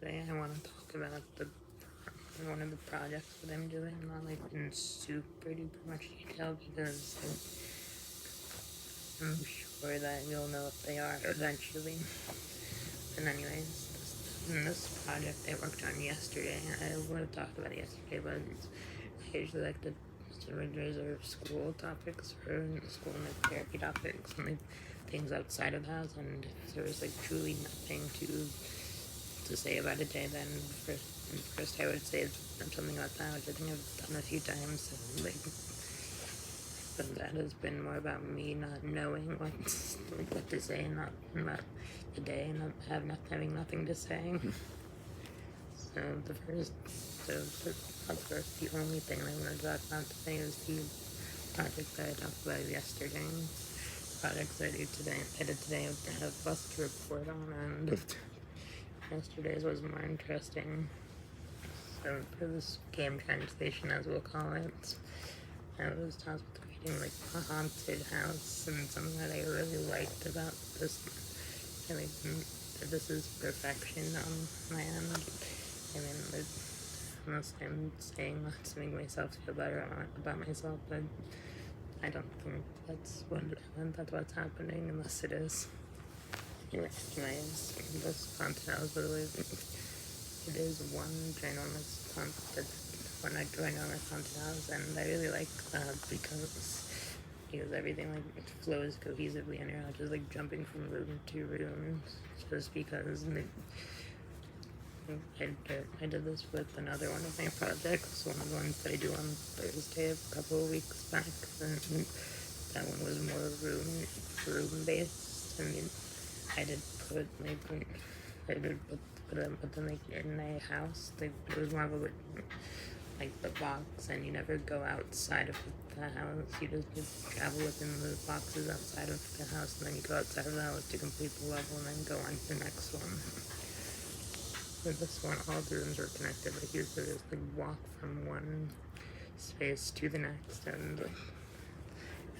today I want to talk about one of the projects that I'm doing, not like in super duper much detail because I'm sure that you'll know what they are eventually. And anyways, this project I worked on yesterday, I would have talked about it yesterday, but I usually like to sort of reserve school topics for school and like therapy topics and like things outside of the house. And if there was like truly nothing to say about a day, then first I would say something about that, which I think I've done a few times. And like, but that has been more about me not knowing what to say, and not about the day, and having nothing to say. So the only thing I want to talk about today is the project that I talked about yesterday. Projects I did today I have less to report on, and yesterday's was more interesting. So for this game translation, as we'll call it, I was tasked with creating like a haunted house, and something that I really liked about this, this is perfection on my end. I mean, unless I'm saying that to make myself feel better about myself, but I don't think that's what's happening, unless it is. Anyways, this haunted house, by the way, it is one ginormous haunted house, and I really like that because everything like it flows cohesively, and you're not just like jumping from room to room, just because. I did this with another one of my projects, one of the ones that I do on Thursday a couple of weeks back. And that one was more room based. I mean, I did put them like in a house. Like it was more of a like the box, and you never go outside of the house. You just travel within the boxes outside of the house, and then you go outside of the house to complete the level, and then go on to the next one. With this one, all the rooms were connected. Like you could just like walk from one space to the next, and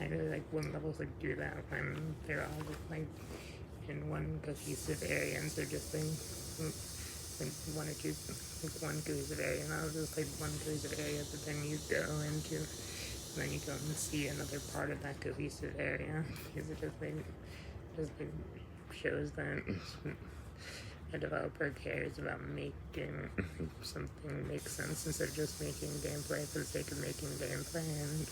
I really like when levels like do that when they're all just like in one cohesive area, and they're just like one or two, like one cohesive area, and I was just like one cohesive area, but then you go into, and then you go and see another part of that cohesive area, because it just shows that a developer cares about making something make sense instead of just making gameplay for the sake of making gameplay and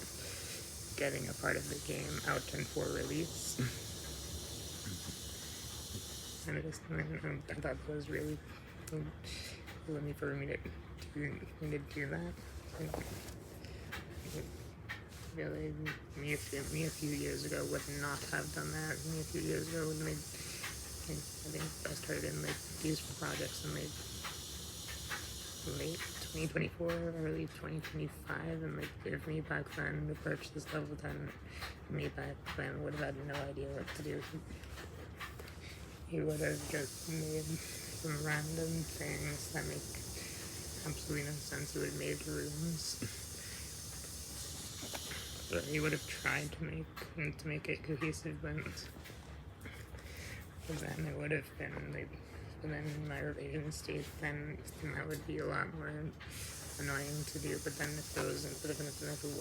getting a part of the game out and for release. And I thought that was really lovely for me to do that. Really, me a few years ago would not have done that. Me a few years ago would make. I think I started in like these projects in like late 2024, early 2025, and like if me back then approached this level, then me back then would have had no idea what to do. He would have just made some random things that make absolutely no sense. He would have made rooms, but he would have tried to make it cohesive, but then it would have been like, but then in my revision state, then that would be a lot more annoying to do. But then if it wasn't, but if it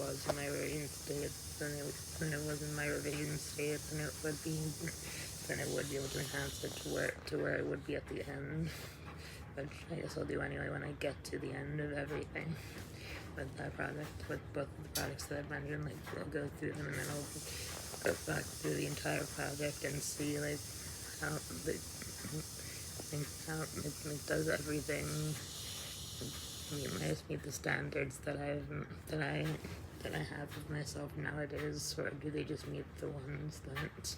was in my revision state, then it was in my revision state, then it would be be able to enhance it to where it would be at the end, which I guess I'll do anyway when I get to the end of everything with that project, with both of the projects that I've mentioned. Like I'll go through them, and then I'll go back through the entire project and see like how it does everything. I just meet the standards that I have of myself nowadays, or do they just meet the ones that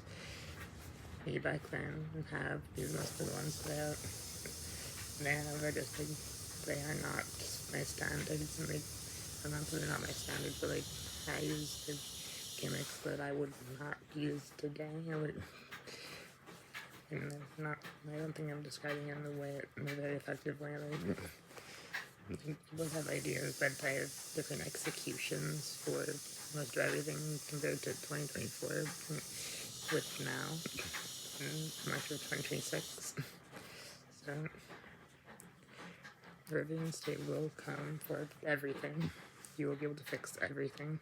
me back then have? These most of the ones that they have are just like, they are not my standards, and they're not my standards, but like I use the gimmicks that I would not use today. I don't think I'm describing it in a very effective way. Like, people have ideas, but I have different executions for most of everything compared to 2024 with now, in March of 2026. So, Radiance Day will come for everything. You will be able to fix everything.